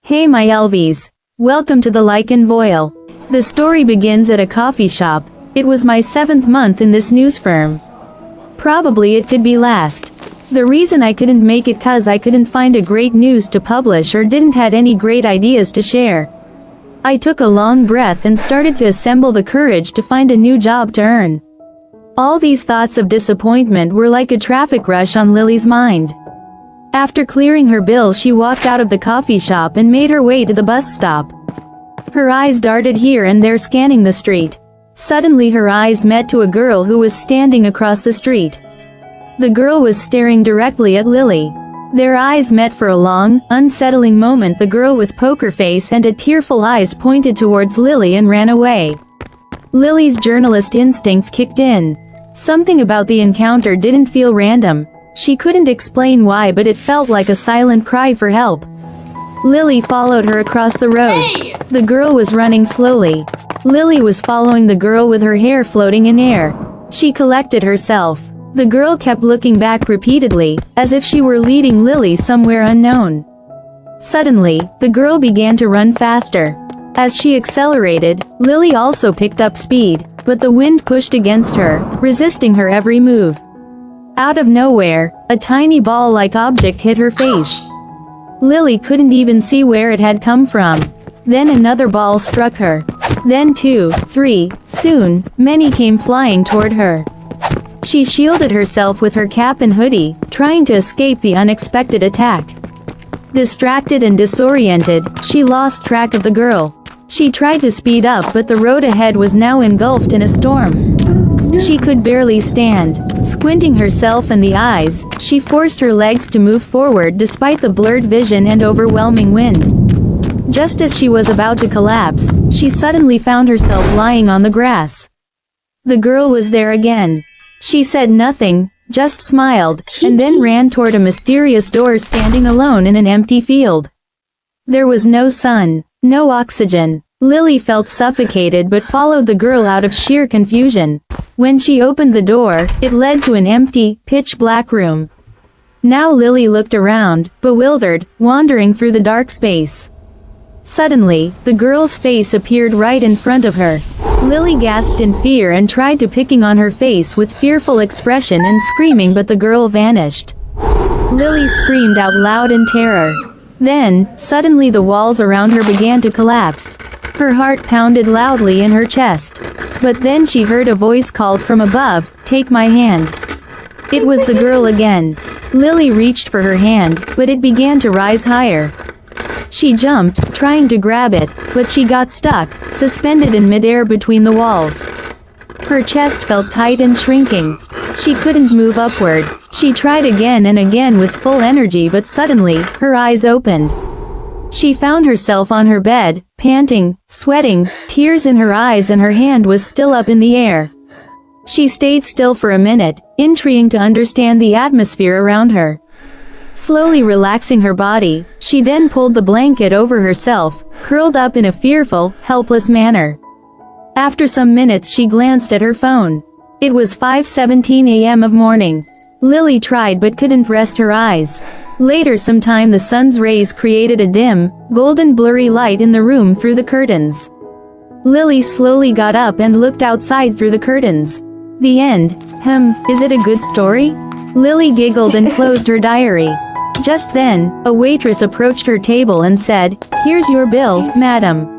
Hey my Elvies. Welcome to the Lichen Voil. The story begins at a coffee shop. It was my 7th month in this news firm. Probably it could be last. The reason I couldn't make it cause I couldn't find a great news to publish or didn't had any great ideas to share. I took a long breath and started to assemble the courage to find a new job to earn. All these thoughts of disappointment were like a traffic rush on Lily's mind. After clearing her bill, she walked out of the coffee shop and made her way to the bus stop. Her eyes darted here and there, scanning the street. Suddenly her eyes met to a girl who was standing across the street. The girl was staring directly at Lily. Their eyes met for a long, unsettling moment. The girl with poker face and a tearful eyes pointed towards Lily and ran away. Lily's journalist instinct kicked in. Something about the encounter didn't feel random. She couldn't explain why, but it felt like a silent cry for help. Lily followed her across the road. Hey! The girl was running slowly. Lily was following the girl with her hair floating in air. She collected herself. The girl kept looking back repeatedly, as if she were leading Lily somewhere unknown. Suddenly, the girl began to run faster. As she accelerated, Lily also picked up speed, but the wind pushed against her, resisting her every move. Out of nowhere, a tiny ball-like object hit her face. Lily couldn't even see where it had come from. Then another ball struck her. Then 2, 3, soon, many came flying toward her. She shielded herself with her cap and hoodie, trying to escape the unexpected attack. Distracted and disoriented, she lost track of the girl. She tried to speed up, but the road ahead was now engulfed in a storm. She could barely stand. Squinting herself in the eyes, she forced her legs to move forward despite the blurred vision and overwhelming wind. Just as she was about to collapse, she suddenly found herself lying on the grass. The girl was there again. She said nothing, just smiled, and then ran toward a mysterious door standing alone in an empty field. There was no sun, no oxygen. Lily felt suffocated but followed the girl out of sheer confusion. When she opened the door, it led to an empty, pitch-black room. Now Lily looked around, bewildered, wandering through the dark space. Suddenly, the girl's face appeared right in front of her. Lily gasped in fear and tried to picking on her face with fearful expression and screaming, but the girl vanished. Lily screamed out loud in terror. Then, suddenly the walls around her began to collapse. Her heart pounded loudly in her chest. But then she heard a voice called from above, "Take my hand." It was the girl again. Lily reached for her hand, but it began to rise higher. She jumped, trying to grab it, but she got stuck, suspended in midair between the walls. Her chest felt tight and shrinking. She couldn't move upward. She tried again and again with full energy, but suddenly, her eyes opened. She found herself on her bed, panting, sweating, tears in her eyes, and her hand was still up in the air. She stayed still for a minute, trying to understand the atmosphere around her. Slowly relaxing her body, she then pulled the blanket over herself, curled up in a fearful, helpless manner. After some minutes she glanced at her phone. It was 5:17 a.m. of morning. Lily tried but couldn't rest her eyes. Later sometime the sun's rays created a dim, golden blurry light in the room through the curtains. Lily slowly got up and looked outside through the curtains. The end. Is it a good story? Lily giggled and closed her diary. Just then, a waitress approached her table and said, "Here's your bill, madam."